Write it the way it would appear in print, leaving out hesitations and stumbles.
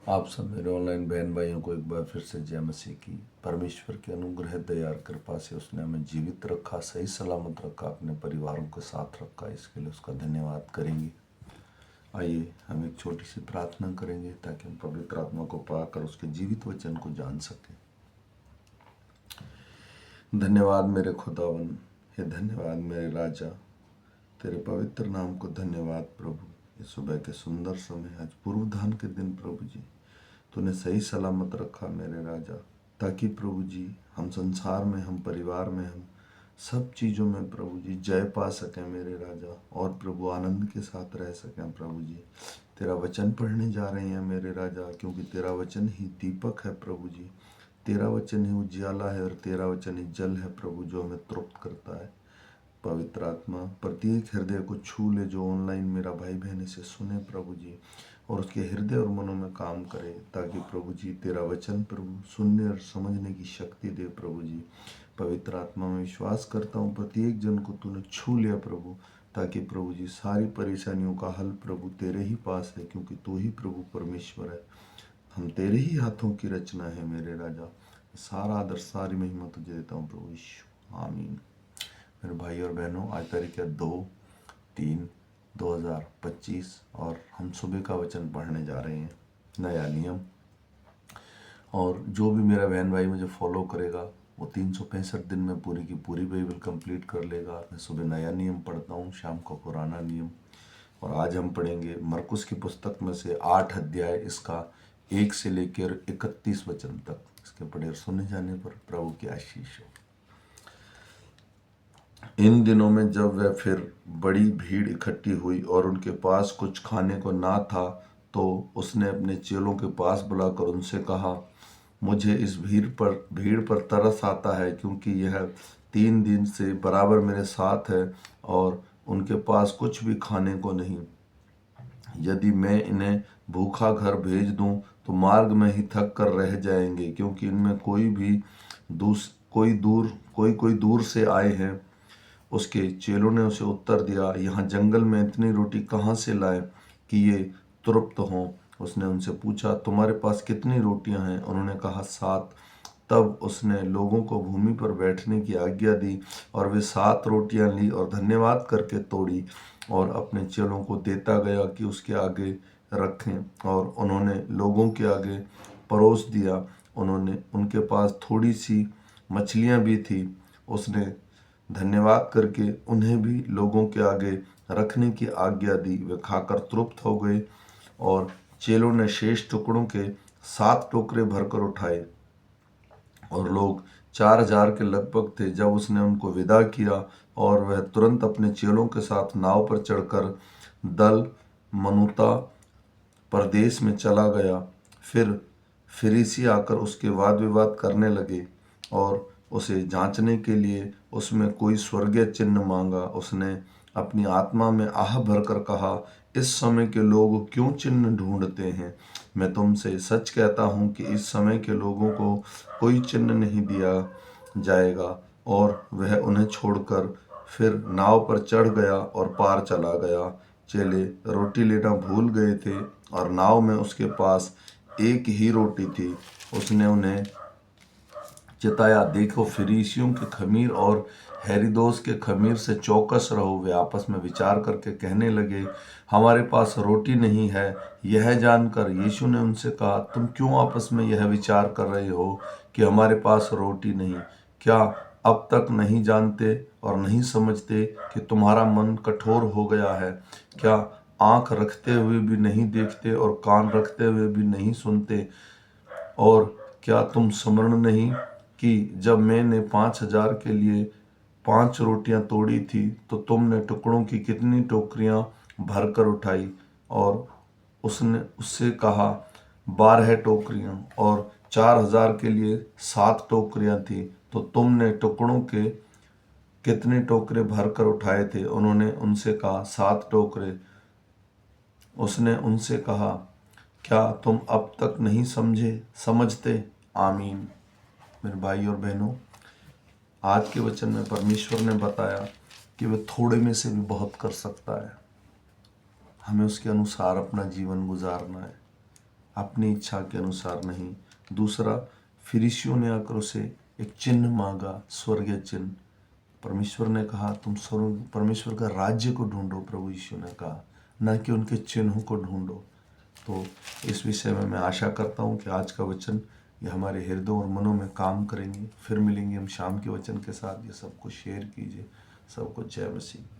आप सब मेरे ऑनलाइन बहन भाइयों को एक बार फिर से जय मसीह की। परमेश्वर के अनुग्रह दया और कृपा से उसने हमें जीवित रखा, सही सलामत रखा, अपने परिवारों के साथ रखा। इसके लिए उसका धन्यवाद करेंगे। आइए हम एक छोटी सी प्रार्थना करेंगे ताकि हम पवित्र आत्मा को पाकर उसके जीवित वचन को जान सकें। धन्यवाद मेरे खुदावन, हे धन्यवाद मेरे राजा, तेरे पवित्र नाम को धन्यवाद प्रभु। ये सुबह के सुंदर समय, आज पूर्वधान के दिन प्रभु जी तूने सही सलामत रखा मेरे राजा, ताकि प्रभु जी हम संसार में, हम परिवार में, हम सब चीज़ों में प्रभु जी जय पा सकें मेरे राजा, और प्रभु आनंद के साथ रह सकें प्रभु जी। तेरा वचन पढ़ने जा रहे हैं मेरे राजा, क्योंकि तेरा वचन ही दीपक है प्रभु जी, तेरा वचन ही उजियाला है, और तेरा वचन ही जल है प्रभु जो हमें तृप्त करता है। पवित्र आत्मा प्रत्येक हृदय को छू ले जो ऑनलाइन मेरा भाई बहन इसे सुने प्रभु जी, और उसके हृदय और मनों में काम करे, ताकि प्रभु जी तेरा वचन प्रभु सुनने और समझने की शक्ति दे प्रभु जी। पवित्र आत्मा में विश्वास करता हूँ प्रत्येक जन को तूने छू लिया प्रभु, ताकि प्रभु जी सारी परेशानियों का हल प्रभु तेरे ही पास है, क्योंकि तू ही प्रभु परमेश्वर है। हम तेरे ही हाथों की रचना है मेरे राजा। सारा आदर सारी महिमा तुझे देता हूँ प्रभु यीशु, आमीन। मेरे भाई और बहनों, आज तारीख है 2/3/2025 और हम सुबह का वचन पढ़ने जा रहे हैं, नया नियम। और जो भी मेरा बहन भाई मुझे फॉलो करेगा वो 365 दिन में पूरी की पूरी बाइबल कंप्लीट कर लेगा। मैं सुबह नया नियम पढ़ता हूँ, शाम को पुराना नियम। और आज हम पढ़ेंगे मरकुस की पुस्तक में से 8 अध्याय, इसका 1 से लेकर 31 वचन तक। इसके पढ़े और सुने जाने पर प्रभु की आशीष हो। इन दिनों में जब वह फिर बड़ी भीड़ इकट्ठी हुई और उनके पास कुछ खाने को ना था, तो उसने अपने चेलों के पास बुलाकर उनसे कहा, मुझे इस भीड़ पर तरस आता है, क्योंकि यह 3 दिन से बराबर मेरे साथ है और उनके पास कुछ भी खाने को नहीं। यदि मैं इन्हें भूखा घर भेज दूं तो मार्ग में ही थक कर रह जाएंगे, क्योंकि इनमें कोई दूर से आए हैं। उसके चेलों ने उसे उत्तर दिया, यहाँ जंगल में इतनी रोटी कहाँ से लाए कि ये तृप्त हों। उसने उनसे पूछा, तुम्हारे पास कितनी रोटियां हैं? उन्होंने कहा, 7। तब उसने लोगों को भूमि पर बैठने की आज्ञा दी, और वे 7 रोटियां ली और धन्यवाद करके तोड़ी और अपने चेलों को देता गया कि उसके आगे रखें, और उन्होंने लोगों के आगे परोस दिया। उन्होंने उनके पास थोड़ी सी मछलियां भी थी। उसने धन्यवाद करके उन्हें भी लोगों के आगे रखने की आज्ञा दी। वे खाकर तृप्त हो गए, और चेलों ने शेष टुकड़ों के 7 टोकरे भरकर उठाए, और लोग 4000 के लगभग थे। जब उसने उनको विदा किया और वह तुरंत अपने चेलों के साथ नाव पर चढ़कर दल मनुता प्रदेश में चला गया। फिर फरीसी आकर उसके वाद विवाद करने लगे और उसे जांचने के लिए उसमें कोई स्वर्गीय चिन्ह मांगा। उसने अपनी आत्मा में आह भरकर कहा, इस समय के लोग क्यों चिन्ह ढूंढते हैं? मैं तुमसे सच कहता हूँ कि इस समय के लोगों को कोई चिन्ह नहीं दिया जाएगा। और वह उन्हें छोड़कर फिर नाव पर चढ़ गया और पार चला गया। चेले रोटी लेना भूल गए थे और नाव में उसके पास एक ही रोटी थी। उसने उन्हें चिताया, देखो, फरीसियों के खमीर और हेरोदेस के खमीर से चौकस रहो। वे आपस में विचार करके कहने लगे, हमारे पास रोटी नहीं है। यह जानकर यीशु ने उनसे कहा, तुम क्यों आपस में यह विचार कर रहे हो कि हमारे पास रोटी नहीं? क्या अब तक नहीं जानते और नहीं समझते कि तुम्हारा मन कठोर हो गया है? क्या आंख रखते हुए भी नहीं देखते और कान रखते हुए भी नहीं सुनते? और क्या तुम स्मरण नहीं कि जब मैंने 5000 के लिए 5 रोटियां तोड़ी थी, तो तुमने टुकड़ों की कितनी टोकरियां भरकर उठाई? और उसने उससे कहा, 12 टोकरियां। और 4000 के लिए 7 टोकरियां थी, तो तुमने टुकड़ों के कितने टोकरे भरकर उठाए थे? उन्होंने उनसे कहा, 7 टोकरे। उसने उनसे कहा, क्या तुम अब तक नहीं समझते? आमीन। मेरे भाई और बहनों, आज के वचन में परमेश्वर ने बताया कि वह थोड़े में से भी बहुत कर सकता है। हमें उसके अनुसार अपना जीवन गुजारना है। अपनी इच्छा के अनुसार नहीं। दूसरा, फरीसियों ने आकर उसे एक चिन्ह मांगा, स्वर्गीय चिन्ह। परमेश्वर ने कहा तुम परमेश्वर का राज्य को ढूंढो, प्रभु यीशु ने कहा, न कि उनके चिन्हों को ढूंढो। तो इस विषय में मैं आशा करता हूँ कि आज का वचन ये हमारे हृदय और मनों में काम करेंगे। फिर मिलेंगे हम शाम के वचन के साथ। ये सबको शेयर कीजिए। सबको जय मसीह।